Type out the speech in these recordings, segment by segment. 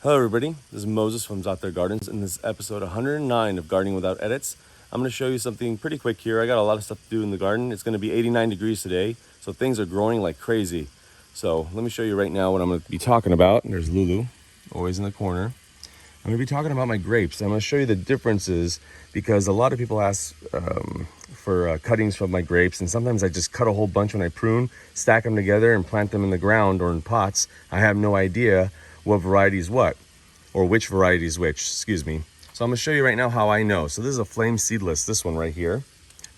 Hello everybody, this is Moses from ZAATARGARDENS. In this episode 109 of Gardening Without Edits, I'm going to show you something pretty quick here. I got a lot of stuff to do in the garden. It's going to be 89 degrees today, so things are growing like crazy. So let me show you right now what I'm going to be talking about. There's Lulu, always in the corner. I'm going to be talking about my grapes. I'm going to show you the differences because a lot of people ask for cuttings from my grapes, and sometimes I just cut a whole bunch when I prune, stack them together and plant them in the ground or in pots. I have no idea what variety is what, or which variety is which, excuse me. So I'm gonna show you right now how I know. So this is a flame seedless, this one right here.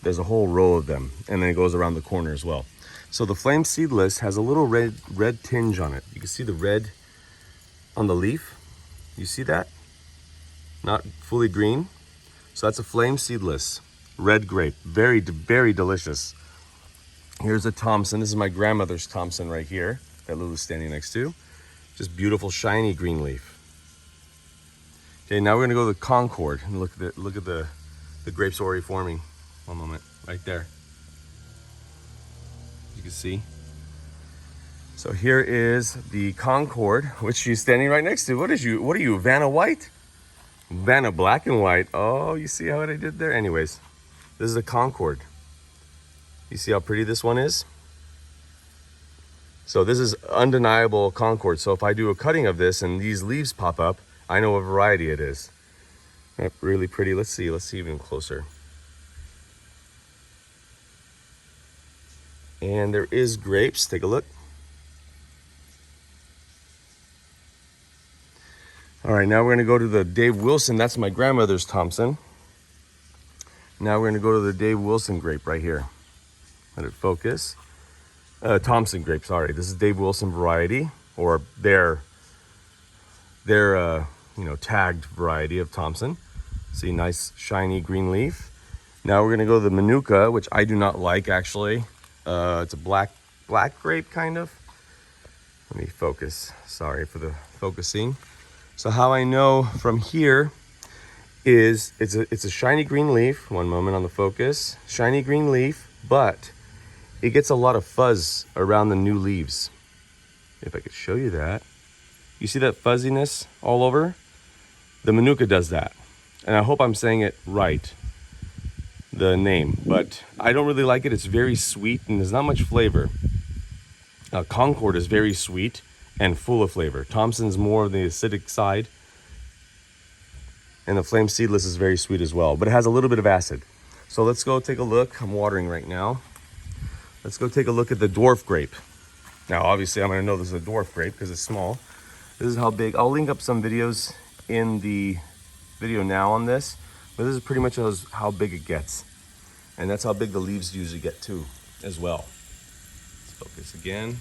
There's a whole row of them, and then it goes around the corner as well. So the flame seedless has a little red tinge on it. You can see the red on the leaf. You see that? Not fully green. So that's a flame seedless, red grape. Very, very delicious. Here's a Thompson. This is my grandmother's Thompson right here that Lulu's standing next to. Just beautiful, shiny green leaf. Okay, now we're gonna go to the Concord and look at the grapes already forming. One moment, right there. You can see. So here is the Concord, which she's standing right next to. What are you, Vanna White? Vanna Black and White. Oh, you see how I did there? Anyways, this is a Concord. You see how pretty this one is? So this is undeniable Concord. So if I do a cutting of this and these leaves pop up, I know what variety it is. Yep, really pretty. Let's see even closer. And there is grapes. Take a look. All right, now we're gonna go to the Dave Wilson. That's my grandmother's Thompson. Now we're gonna go to the Dave Wilson grape right here. Let it focus. Thompson grape, sorry. This is Dave Wilson variety, or their tagged variety of Thompson. See, nice shiny green leaf. Now we're gonna go to the Monukka, which I do not like actually. It's a black grape kind of. Let me focus. Sorry for the focusing. So how I know from here is it's a shiny green leaf. One moment on the focus. Shiny green leaf, but it gets a lot of fuzz around the new leaves. If I could show you that. You see that fuzziness all over? The Monukka does that. And I hope I'm saying it right, the name. But I don't really like it. It's very sweet and there's not much flavor. Concord is very sweet and full of flavor. Thompson's more of the acidic side. And the flame seedless is very sweet as well. But it has a little bit of acid. So let's go take a look. I'm watering right now. Let's go take a look at the dwarf grape. Now, obviously, I'm gonna know this is a dwarf grape because it's small. This is how big. I'll link up some videos in the video now on this, but this is pretty much how big it gets. And that's how big the leaves usually get too, as well. Let's focus again.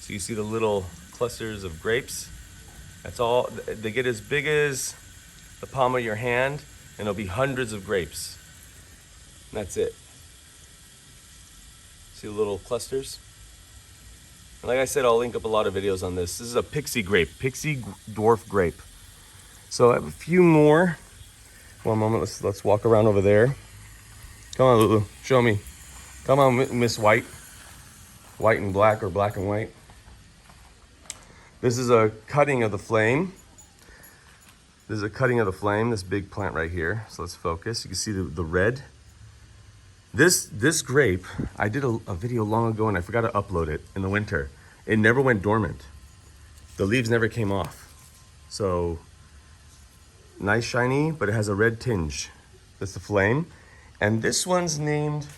So you see the little clusters of grapes. That's all, they get as big as the palm of your hand, and there'll be hundreds of grapes. And that's it. See the little clusters? And like I said, I'll link up a lot of videos on this. This is a Pixie Grape, Pixie Dwarf Grape. So I have a few more. One moment, let's walk around over there. Come on, Lulu, show me. Come on, Miss White. White and black or black and white. This is a cutting of the flame. This is a cutting of the flame, this big plant right here. So let's focus. You can see the red. This grape, I did a video long ago and I forgot to upload it in the winter. It never went dormant. The leaves never came off. So, nice shiny, but it has a red tinge. That's the flame. And this one's named,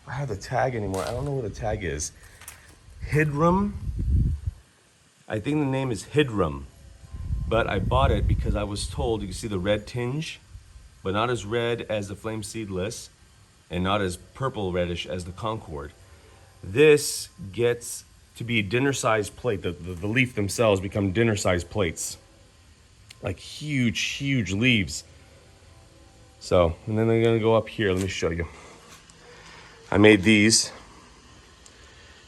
I don't have the tag anymore. I don't know what the tag is. Hidrum. I think the name is Hidrum. But I bought it because I was told, you can see the red tinge, but not as red as the flame seedless. And not as purple reddish as the Concord. This gets to be a dinner-sized plate. The leaf themselves become dinner-sized plates. Like huge, huge leaves. So, and then they're gonna go up here. Let me show you. I made these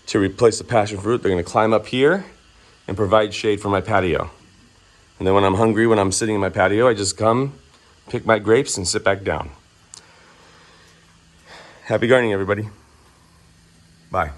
to replace the passion fruit. They're gonna climb up here and provide shade for my patio. And then when I'm hungry, when I'm sitting in my patio, I just come, pick my grapes and sit back down. Happy gardening, everybody. Bye.